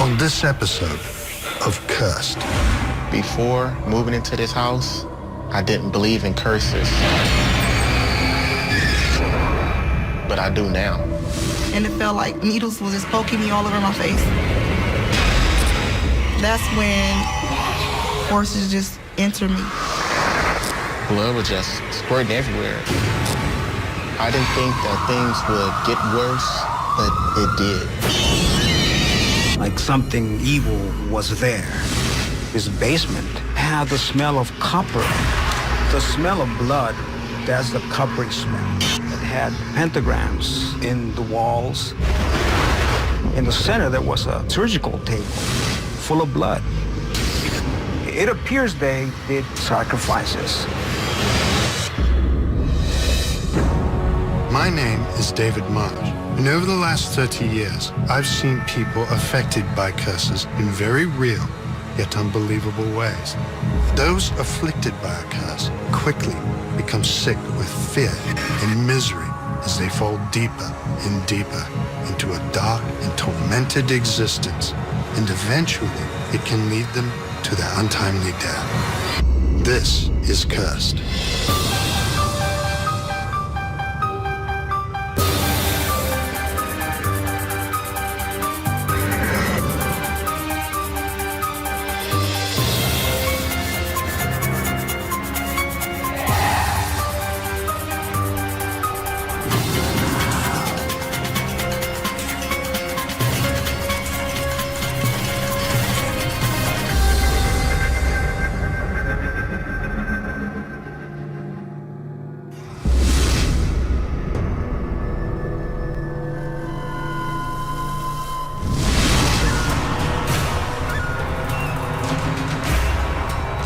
On this episode of Cursed. Before moving into this house, I didn't believe in curses. But I do now. And it felt like needles was just poking me all over my face. That's when forces just enter me. Blood was just squirting everywhere. I didn't think that things would get worse, but it did. Like something evil was there. This basement had the smell of copper. The smell of blood, that's the coppery smell. It had pentagrams in the walls. In the center, there was a surgical table full of blood. It appears they did sacrifices. My name is David Marsh, and over the last 30 years, I've seen people affected by curses in very real, yet unbelievable ways. Those afflicted by a curse quickly become sick with fear and misery as they fall deeper and deeper into a dark and tormented existence, and eventually it can lead them to their untimely death. This is Cursed.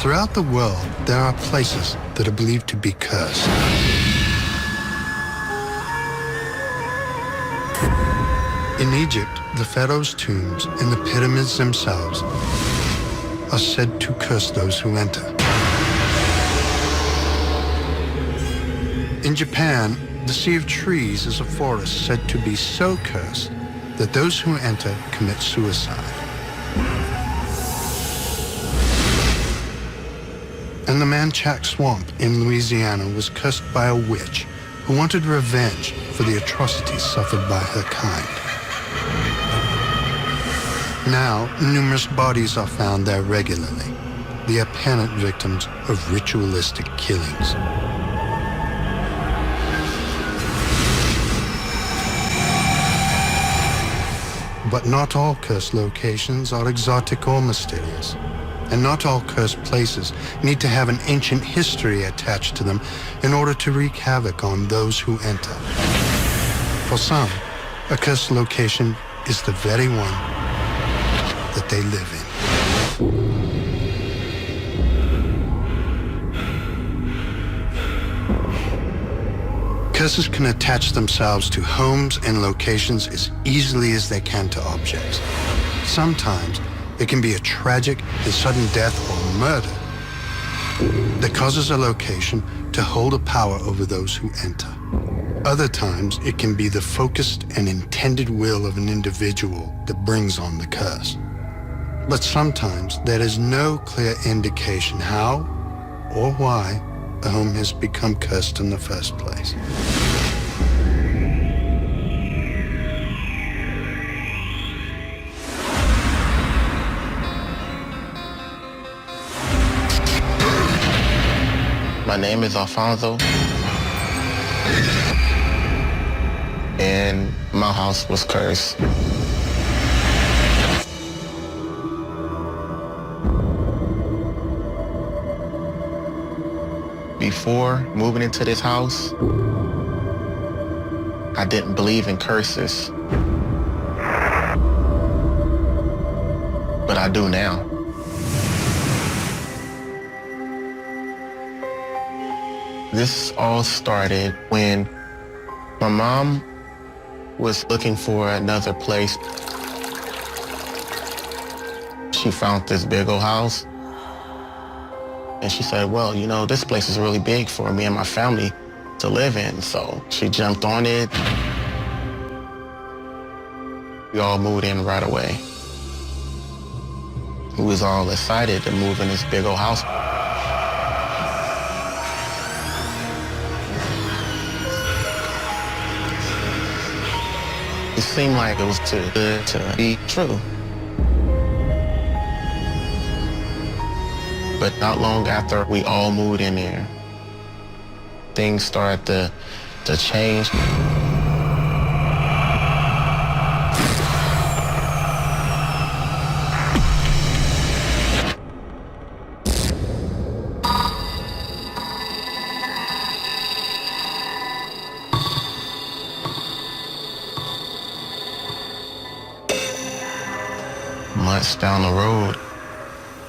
Throughout the world, there are places that are believed to be cursed. In Egypt, the pharaoh's tombs and the pyramids themselves are said to curse those who enter. In Japan, the Sea of Trees is a forest said to be so cursed that those who enter commit suicide. And the Manchac Swamp in Louisiana was cursed by a witch who wanted revenge for the atrocities suffered by her kind. Now, numerous bodies are found there regularly, the apparent victims of ritualistic killings. But not all cursed locations are exotic or mysterious. And not all cursed places need to have an ancient history attached to them in order to wreak havoc on those who enter. For some, a cursed location is the very one that they live in. Curses can attach themselves to homes and locations as easily as they can to objects. Sometimes, it can be a tragic and sudden death or murder that causes a location to hold a power over those who enter. Other times, it can be the focused and intended will of an individual that brings on the curse. But sometimes, there is no clear indication how or why a home has become cursed in the first place. My name is Alfonso, and my house was cursed. Before moving into this house, I didn't believe in curses, but I do now. This all started when my mom was looking for another place. She found this big old house. And she said, well, you know, this place is really big for me and my family to live in. So she jumped on it. We all moved in right away. We was all excited to move in this big old house. It seemed like it was too good to be true. But not long after we all moved in there, things started to change. Months down the road,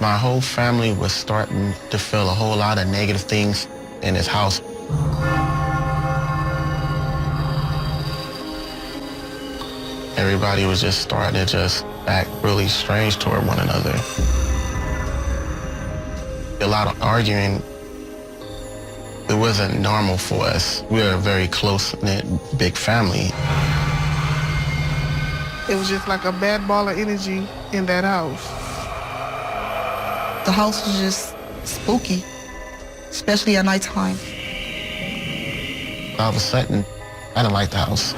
my whole family was starting to feel a whole lot of negative things in this house. Everybody was just starting to just act really strange toward one another. A lot of arguing. It wasn't normal for us. We were a very close-knit, big family. It was just like a bad ball of energy in that house. The house was just spooky, especially at nighttime. All of a sudden, I didn't like the house.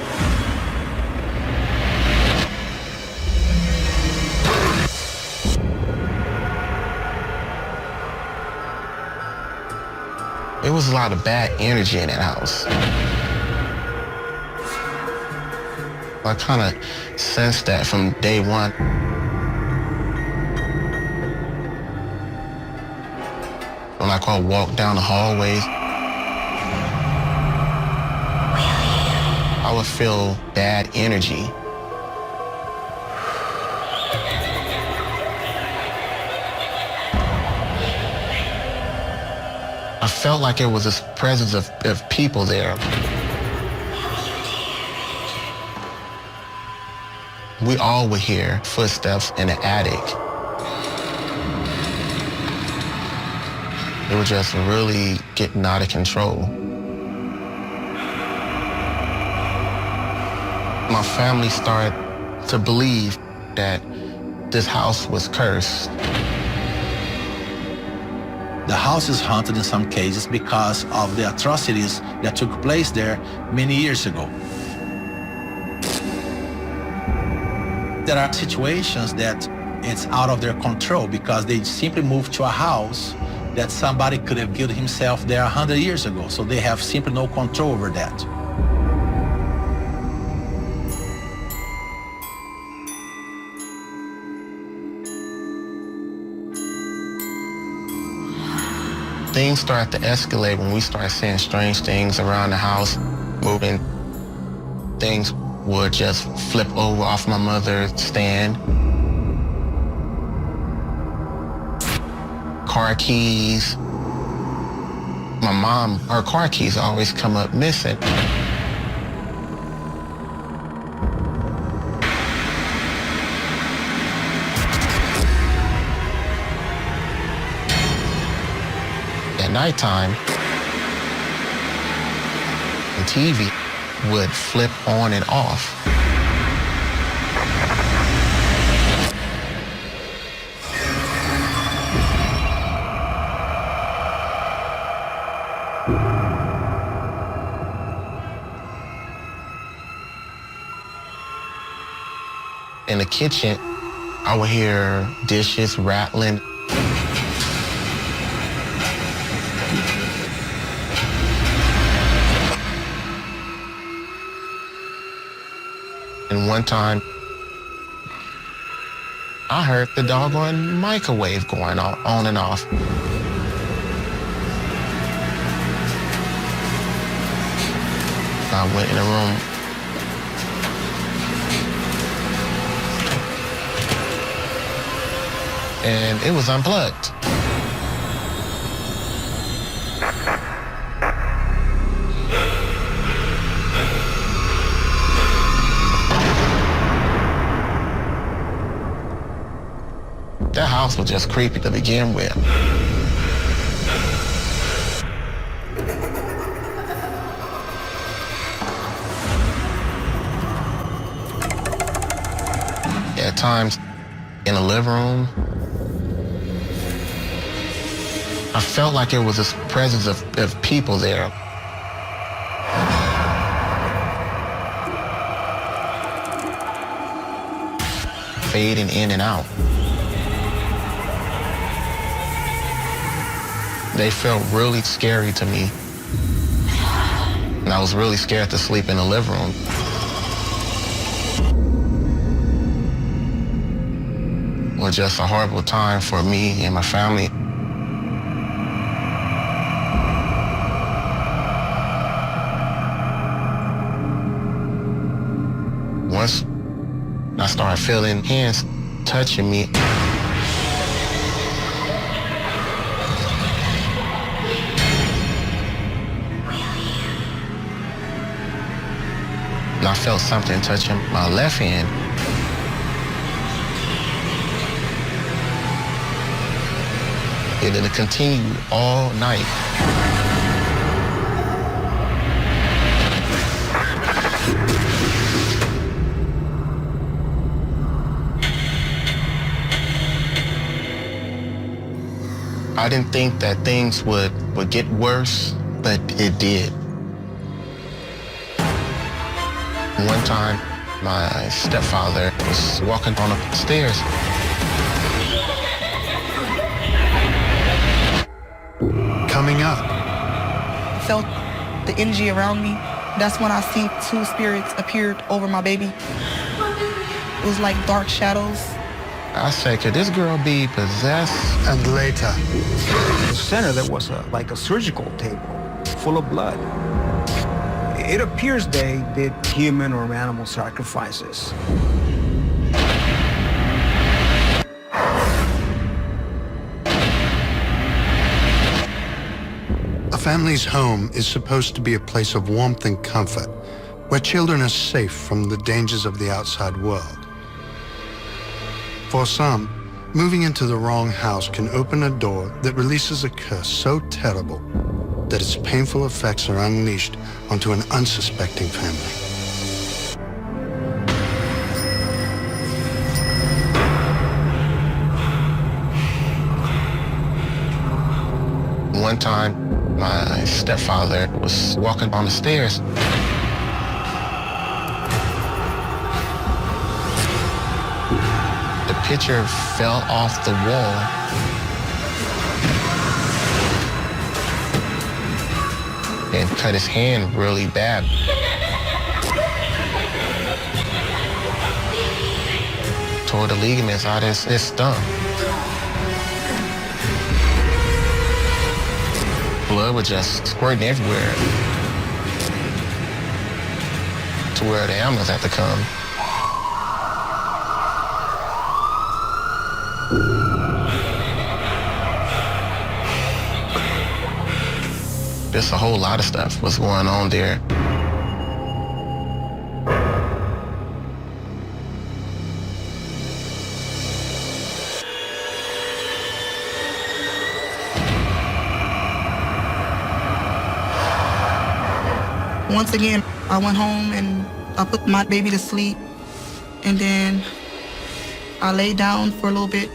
There was a lot of bad energy in that house. I kind of sensed that from day one. When I walk down the hallways, I would feel bad energy. I felt like it was this presence of people there. We all would hear footsteps in the attic. It was just really getting out of control. My family started to believe that this house was cursed. The house is haunted in some cases because of the atrocities that took place there many years ago. There are situations that it's out of their control because they simply moved to a house that somebody could have killed himself there 100 years ago. So they have simply no control over that. Things started to escalate when we started seeing strange things around the house, moving. Things would just flip over off my mother's stand. Car keys. My mom, her car keys always come up missing. At nighttime, the TV would flip on and off. In the kitchen, I would hear dishes rattling. And one time, I heard the doggone microwave going on and off. I went in the room. And it was unplugged. That house was just creepy to begin with. At times, in the living room, I felt like it was a presence of people there. Fading in and out. They felt really scary to me. And I was really scared to sleep in the living room. It was just a horrible time for me and my family. Once I started feeling hands touching me, and I felt something touching my left hand. And it continued all night. I didn't think that things would get worse, but it did. One time, my stepfather was walking on the stairs. Coming up, Felt the energy around me. That's when I seen two spirits appeared over my baby. It was like dark shadows. I said, could this girl be possessed? and later, In the center, there was like a surgical table full of blood. It appears they did human or animal sacrifices. a family's home is supposed to be a place of warmth and comfort, where children are safe from the dangers of the outside world. For some, moving into the wrong house can open a door that releases a curse so terrible that its painful effects are unleashed onto an unsuspecting family. One time, my stepfather was walking on the stairs. The picture fell off the wall. And cut his hand really bad. Tore the ligaments out of his thumb. Blood was just squirting everywhere to where the ambulance had to come. Just a whole lot of stuff was going on there. Once again, I went home and I put my baby to sleep, and then I laid down for a little bit.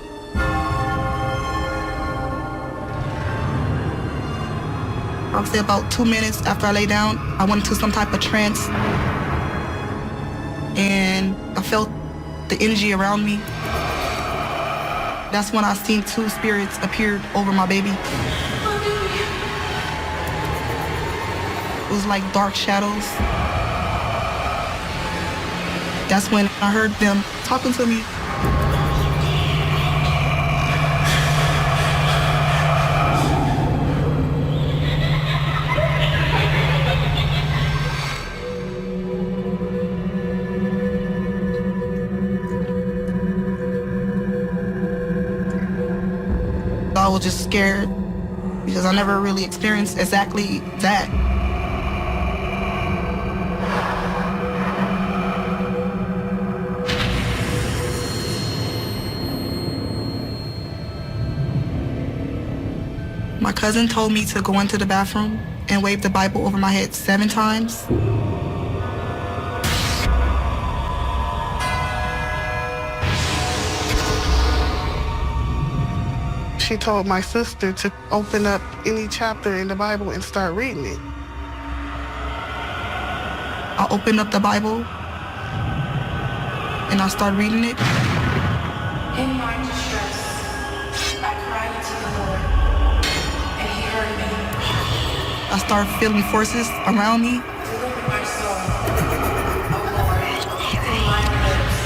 I'll say about 2 minutes after I lay down, I went into some type of trance, and I felt the energy around me. That's when I seen two spirits appeared over my baby. It was like dark shadows. That's when I heard them talking to me. I was just scared because I never really experienced exactly that. My cousin told me to go into the bathroom and wave the Bible over my head 7 times. She told my sister to open up any chapter in the Bible and start reading it. I opened up the Bible and I started reading it. In my distress, I cried to the Lord, and he heard me. I started feeling forces around me. Deliver my soul, O Lord, through my lips.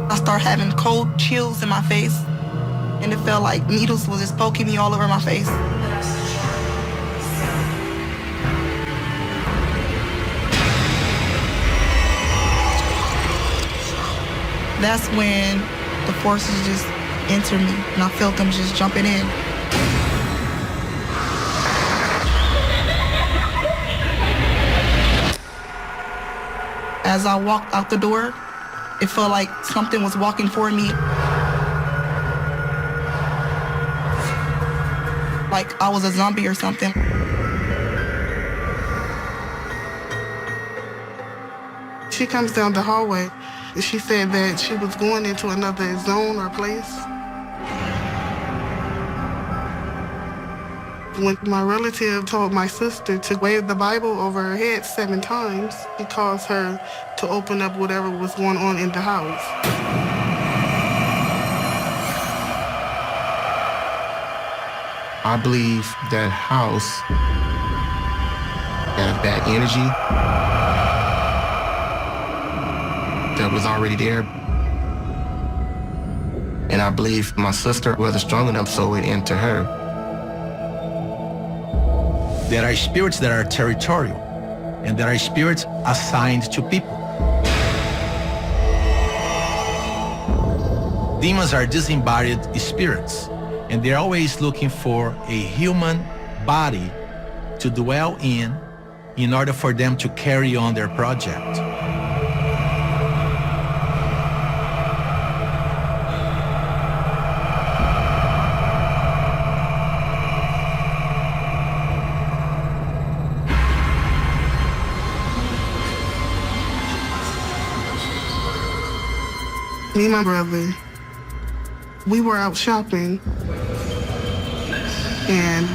I started having cold chills in my face, and it felt like needles was just poking me all over my face. That's when the forces just entered me, and I felt them just jumping in. As I walked out the door, it felt like something was walking for me. Like I was a zombie or something. She comes down the hallway. She said that she was going into another zone or place. When my relative told my sister to wave the Bible over her head 7 times, he caused her to open up whatever was going on in the house. I believe that house had bad energy that was already there. And I believe my sister wasn't strong enough, so it entered her. There are spirits that are territorial, and there are spirits assigned to people. Demons are disembodied spirits, and they're always looking for a human body to dwell in order for them to carry on their project. Me and my brother, we were out shopping, and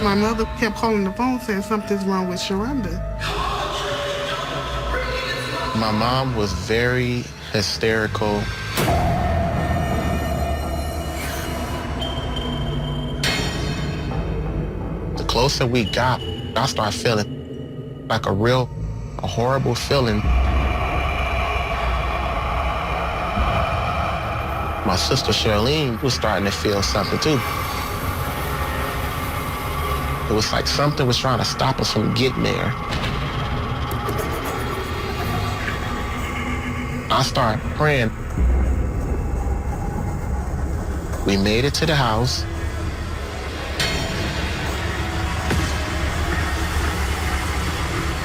my mother kept calling the phone saying something's wrong with Sharonda. My mom was very hysterical. The closer we got, I started feeling like a horrible feeling. My sister Charlene was starting to feel something too. It was like something was trying to stop us from getting there. I started praying. We made it to the house.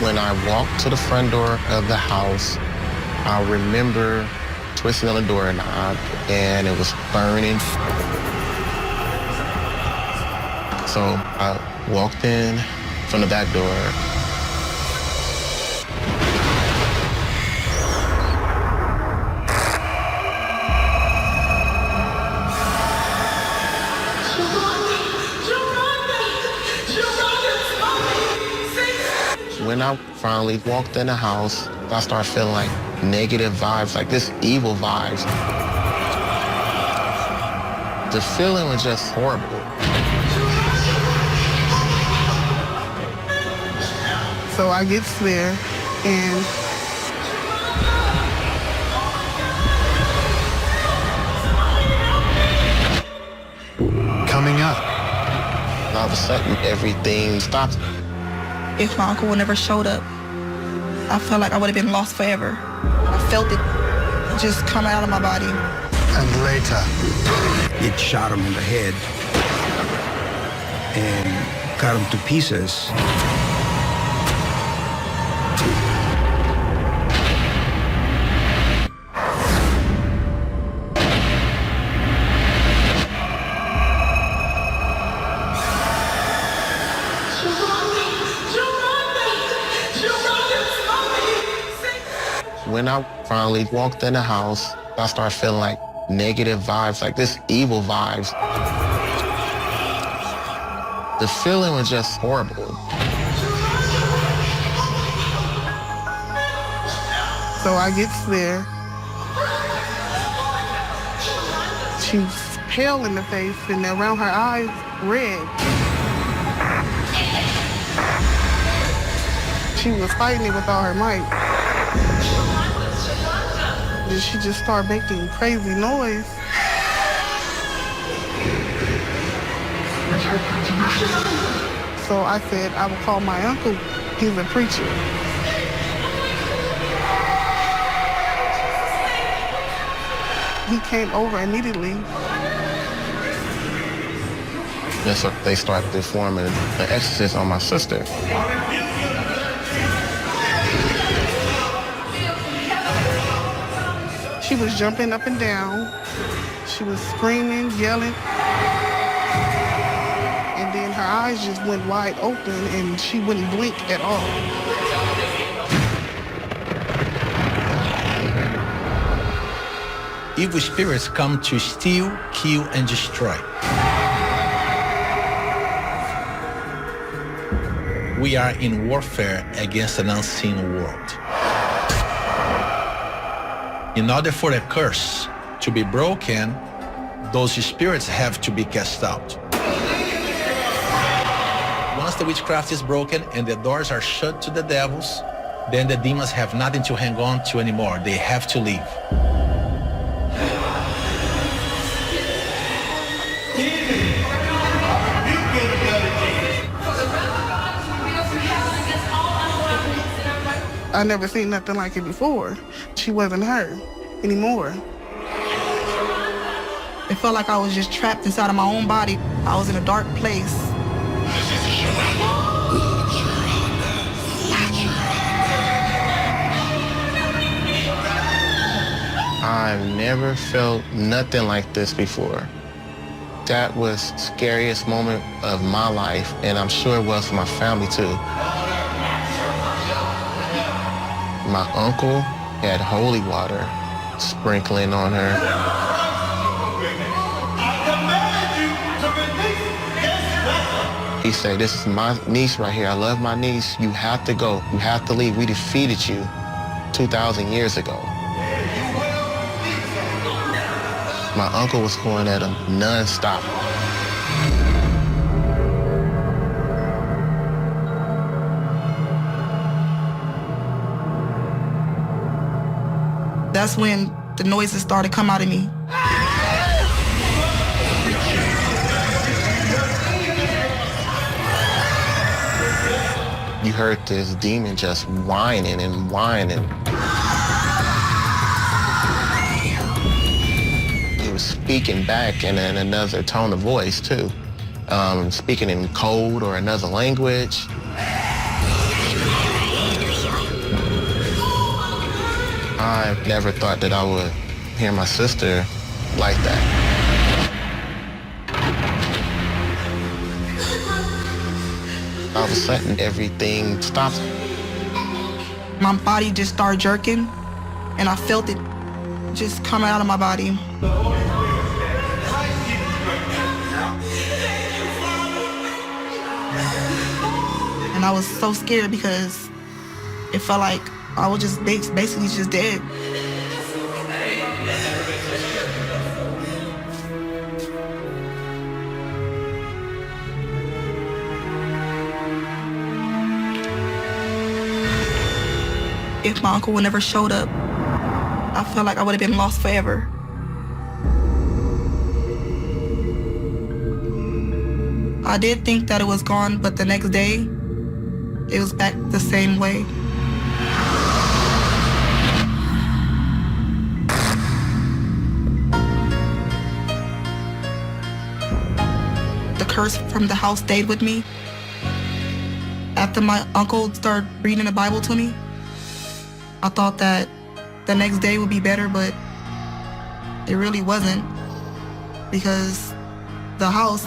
When I walked to the front door of the house, I remember twisting on the doorknob and it was burning. So I walked in from the back door. When I finally walked in the house, I started feeling like negative vibes, like this evil vibes. The feeling was just horrible. So I get there, and Coming up, All of a sudden, everything stopped. If my uncle would never showed up, I felt like I would have been lost forever. I felt it just come out of my body. and later, It shot him in the head and cut him to pieces. when I finally walked in the house, I started feeling like negative vibes, like this evil vibes. The feeling was just horrible. So I gets there. She's pale in the face and around her eyes, red. She was fighting it with all her might. Then she just started making crazy noise. So I said I would call my uncle. He's a preacher. He came over immediately. And so they started performing an exorcism on my sister. She was jumping up and down. She was screaming, yelling. And then her eyes just went wide open and she wouldn't blink at all. Evil spirits come to steal, kill, and destroy. We are in warfare against an unseen world. In order for the curse to be broken, those spirits have to be cast out. Once the witchcraft is broken and the doors are shut to the devils, then the demons have nothing to hang on to anymore. They have to leave. I never seen nothing like it before. She wasn't her anymore. It felt like I was just trapped inside of my own body. I was in a dark place. I've never felt nothing like this before. That was the scariest moment of my life, and I'm sure it was for my family too. My uncle had holy water sprinkling on her. He said, "This is my niece right here. I love my niece. You have to go. You have to leave. We defeated you 2,000 years ago." My uncle was going at him nonstop. That's when the noises started coming out of me. You heard this demon just whining and whining. He was speaking back in another tone of voice too, speaking in code or another language. I never thought that I would hear my sister like that. All of a sudden, everything stopped. My body just started jerking, and I felt it just coming out of my body. And I was so scared because it felt like I was just basically just dead. If my uncle would never showed up, I felt like I would have been lost forever. I did think that it was gone, but the next day, it was back the same way. The curse from the house stayed with me. After my uncle started reading the Bible to me, I thought that the next day would be better, but it really wasn't, because the house,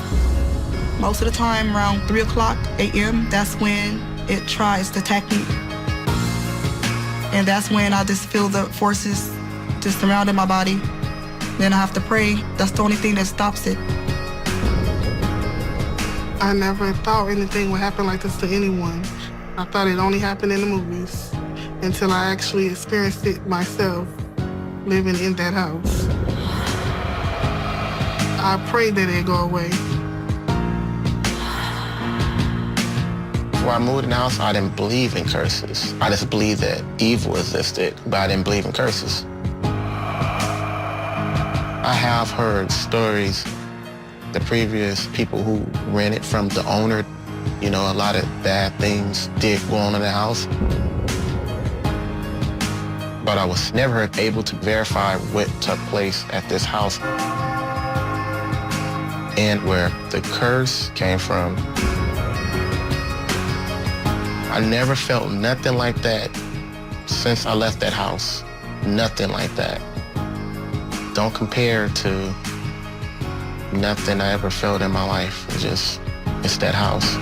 most of the time around 3 o'clock a.m., that's when it tries to attack me. And that's when I just feel the forces just surrounding my body. Then I have to pray. That's the only thing that stops it. I never thought anything would happen like this to anyone. I thought it only happened in the movies until I actually experienced it myself, living in that house. I prayed that it go away. Before I moved in the house, I didn't believe in curses. I just believed that evil existed, but I didn't believe in curses. I have heard stories, the previous people who rented from the owner, you know, a lot of bad things did go on in the house. But I was never able to verify what took place at this house and where the curse came from. I never felt nothing like that since I left that house. Nothing like that. Don't compare to nothing I ever felt in my life. It's that house.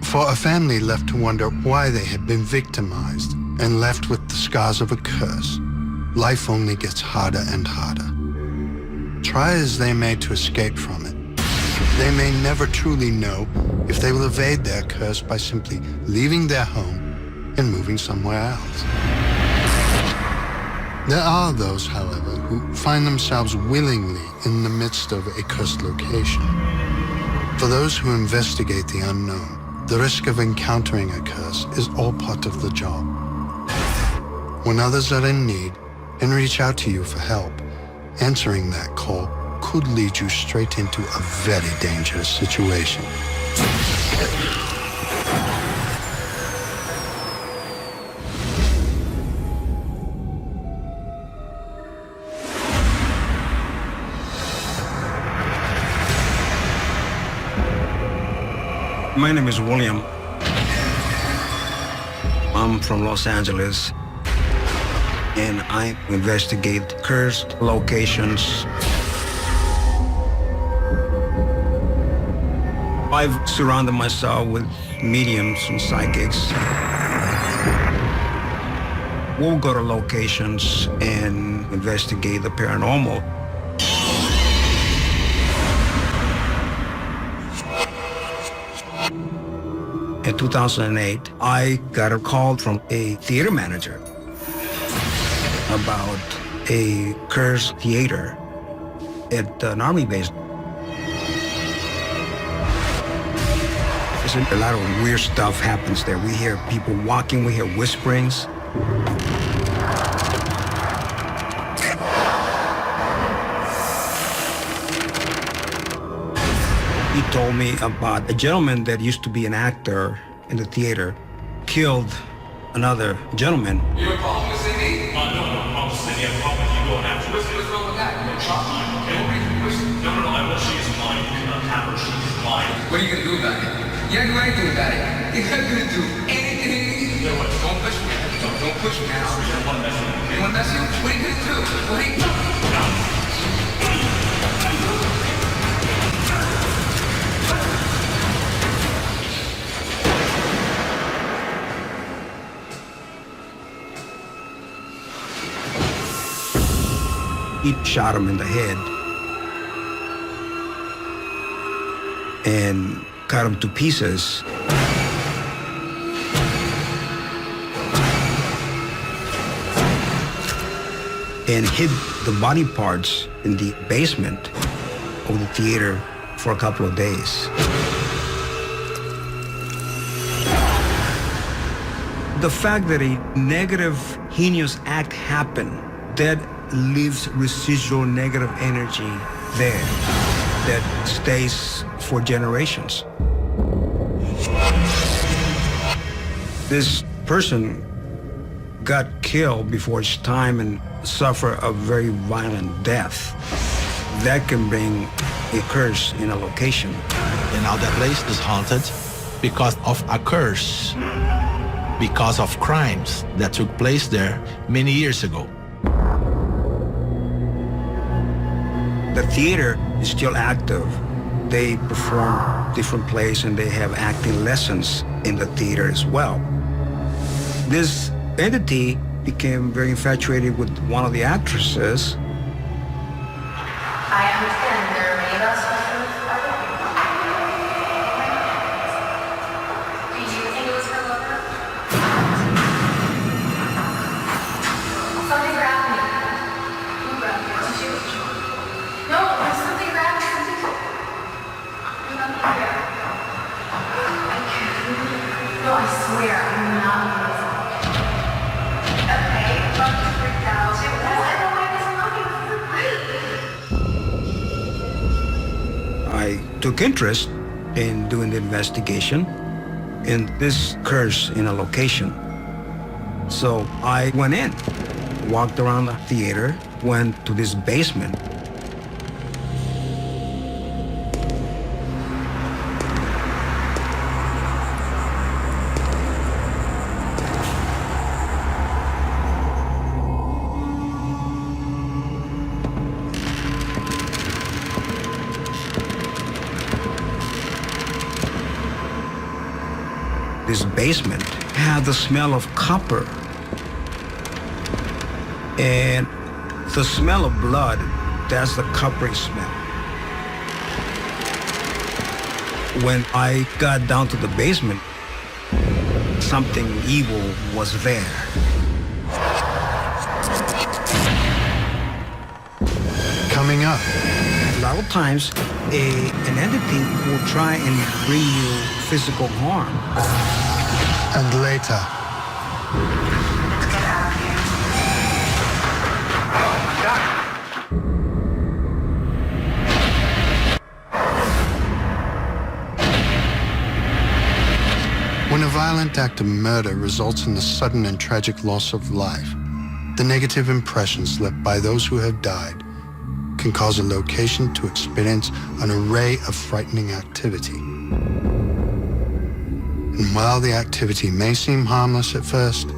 For a family left to wonder why they had been victimized and left with the scars of a curse, life only gets harder and harder. Try as they may to escape from it, they may never truly know if they will evade their curse by simply leaving their home and moving somewhere else. There are those, however, who find themselves willingly in the midst of a cursed location. For those who investigate the unknown, the risk of encountering a curse is all part of the job. When others are in need and reach out to you for help, answering that call could lead you straight into a very dangerous situation. My name is William. I'm from Los Angeles, and I investigate cursed locations. I've surrounded myself with mediums and psychics. We'll go to locations and investigate the paranormal. In 2008, I got a call from a theater manager about a cursed theater at an army base. A lot of weird stuff happens there. We hear people walking, we hear whisperings. He told me about a gentleman that used to be an actor in the theater, killed another gentleman. You have a problem with Cindy? No, no problem with Cindy. I have a problem with you going after her. What's wrong with that? No, she's mine, okay? No, I will. She is mine. You cannot have her. She is mine. What are you going to do about it? You're not going to do anything about it. You're not going to do anything. You know what? Don't push me. Don't push me now. You don't want to mess with me. You want to mess with you? What are you going to do? What are you going to do? No. He shot him in the head and cut him to pieces. And hid the body parts in the basement of the theater for a couple of days. The fact that a negative, heinous act happened, that leaves residual negative energy there that stays for generations. This person got killed before his time and suffered a very violent death. That can bring a curse in a location. And now that place is haunted because of a curse, because of crimes that took place there many years ago. The theater is still active. They perform different plays and they have acting lessons in the theater as well. This entity became very infatuated with one of the actresses. I understand there are many of us who do you think it was her lover? Something grabbed me. Who grabbed you? Did you? No, there's something grabbed me. There's nothing here. I can't. No, I swear, I'm not myself. Okay, I'm just freaked out. I don't know why this is not I took interest in doing the investigation, and this occurs in a location. So I went in, walked around the theater, went to this basement. This basement had the smell of copper and the smell of blood. That's the coppery smell. When I got down to the basement, something evil was there. Coming up, A lot of times, an entity will try and bring you physical harm. and later, when a violent act of murder results in the sudden and tragic loss of life, the negative impressions left by those who have died can cause a location to experience an array of frightening activity. And while the activity may seem harmless at first,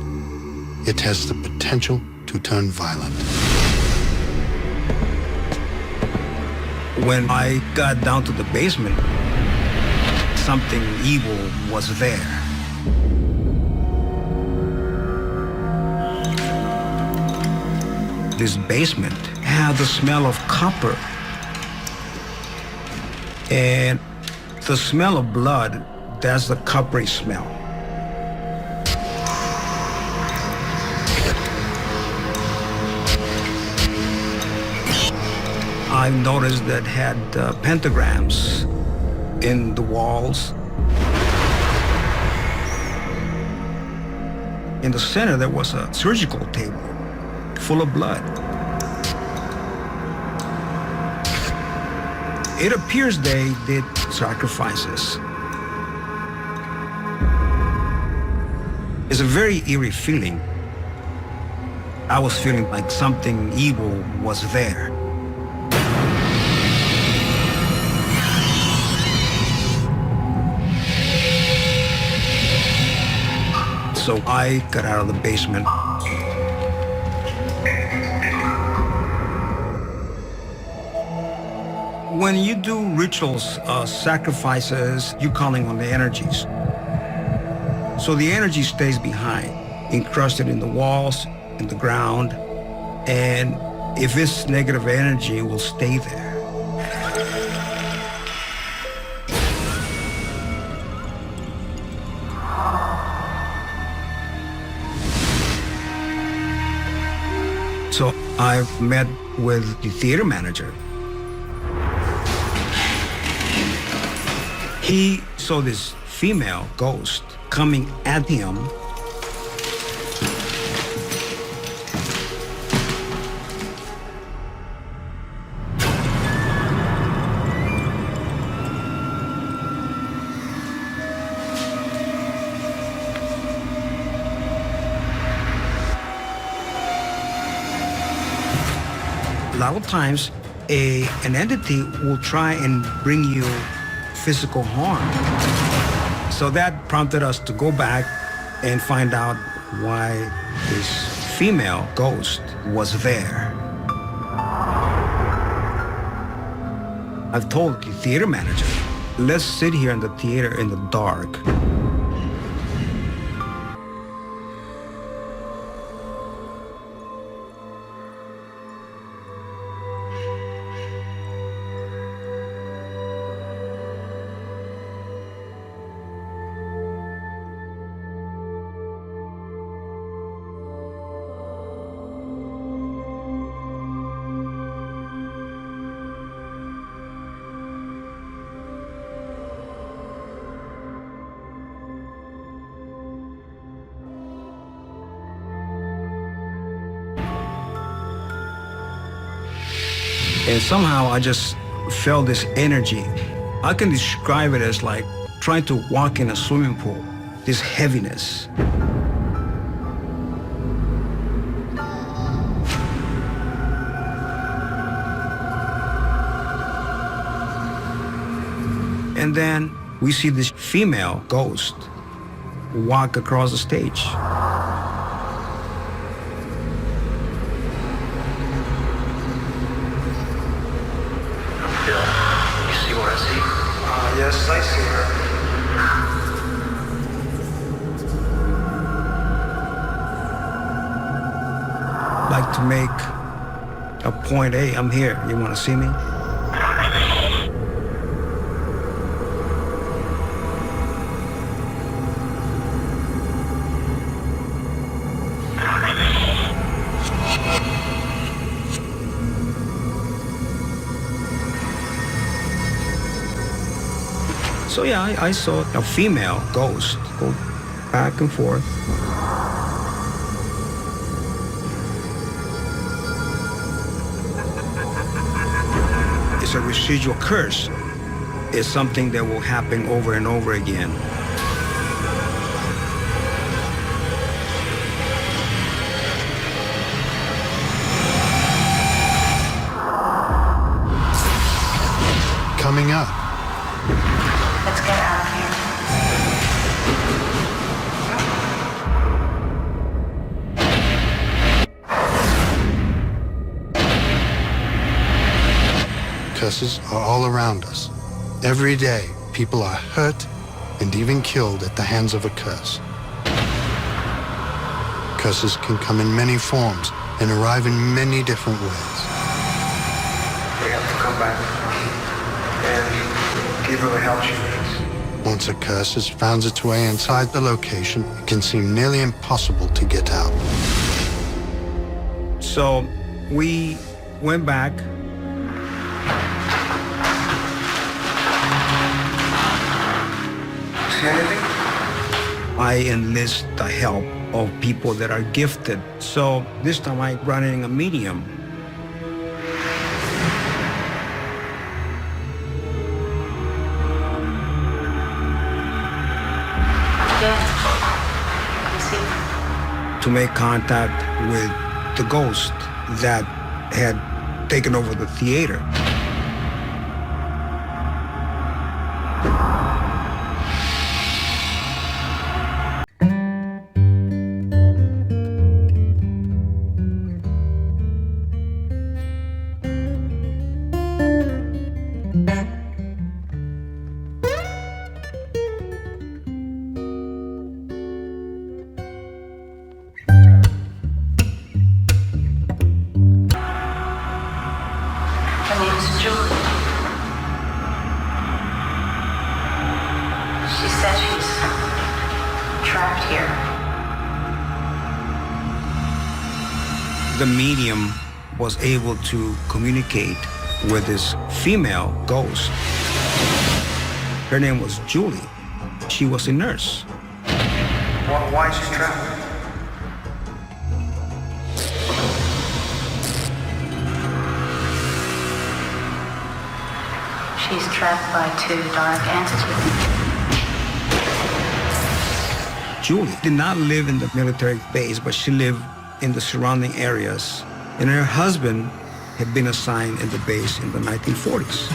it has the potential to turn violent. When I got down to the basement, something evil was there. This basement had the smell of copper and the smell of blood. That's the coppery smell. I noticed that had pentagrams in the walls. In the center, there was a surgical table full of blood. It appears they did sacrifices. It's a very eerie feeling. I was feeling like something evil was there. So I got out of the basement. When you do rituals, sacrifices, you're calling on the energies. So the energy stays behind, encrusted in the walls, in the ground, and if it's negative energy, it will stay there. So I met with the theater manager. He saw this female ghost coming at him. A lot of times, an entity will try and bring you physical harm. So that prompted us to go back and find out why this female ghost was there. I've told the theater manager, let's sit here in the theater in the dark And somehow I just felt this energy. I can describe it as like trying to walk in a swimming pool, this heaviness. And then we see this female ghost walk across the stage. Bill, you see what I see? Yes, I see her. Like to make a point, hey, I'm here, you wanna see me? So yeah, I saw a female ghost go back and forth. It's a residual curse. It's something that will happen over and over again. Coming up, Let's get out of here. curses are all around us. Every day, people are hurt and even killed at the hands of a curse. Curses can come in many forms and arrive in many different ways. We have to come back and give her the help she needs. Once a curse has found its way inside the location, it can seem nearly impossible to get out. So we went back. See anything? I enlist the help of people that are gifted. So this time I brought in a medium. To make contact with the ghost that had taken over the theater. Her name's Julie. She said she's trapped here. The medium was able to communicate with this female ghost. Her name was Julie. She was a nurse. Why is she trapped? She's trapped by two dark entities. Julie did not live in the military base, but she lived in the surrounding areas. And her husband had been assigned in the base in the 1940s.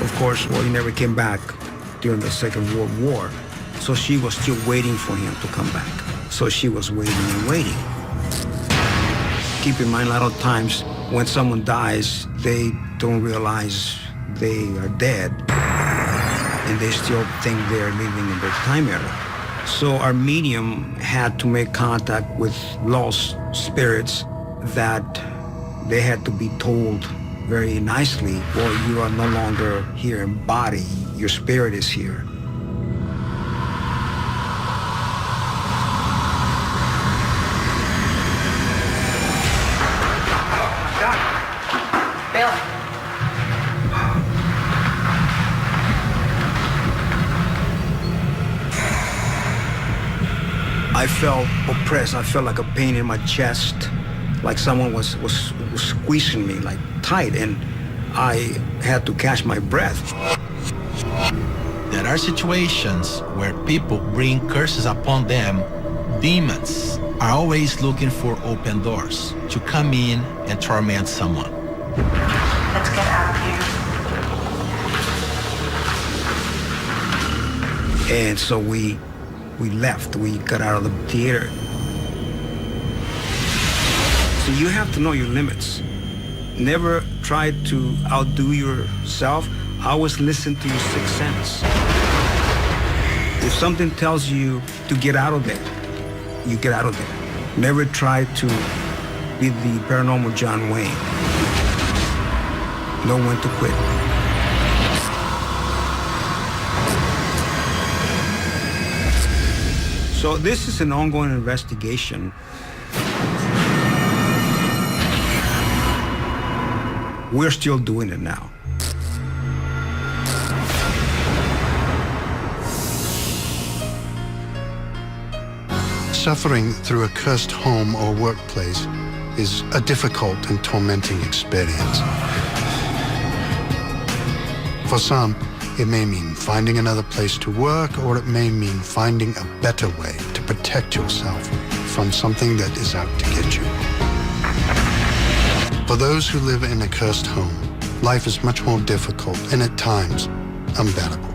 Of course, well, he never came back during the Second World War. So she was still waiting for him to come back. So she was waiting and waiting. Keep in mind, a lot of times when someone dies, they don't realize they are dead, and they still think they're living in their time era. So our medium had to make contact with lost spirits that they had to be told very nicely, well, you are no longer here in body, your spirit is here. Bill. I felt oppressed. I felt like a pain in my chest, like someone was squeezing me, like tight, and I had to catch my breath. There are situations where people bring curses upon them. Demons are always looking for open doors to come in and torment someone. Let's get out of here. And so we left. We got out of the theater. So you have to know your limits. Never try to outdo yourself. Always listen to your sixth sense. If something tells you to get out of there, you get out of there. Never try to be the paranormal John Wayne. Know when to quit. So this is an ongoing investigation. We're still doing it now. Suffering through a cursed home or workplace is a difficult and tormenting experience. For some, it may mean finding another place to work, or it may mean finding a better way to protect yourself from something that is out to get you. For those who live in a cursed home, life is much more difficult and at times unbearable.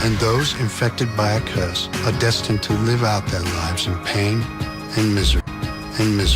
And those infected by a curse are destined to live out their lives in pain and misery and misery.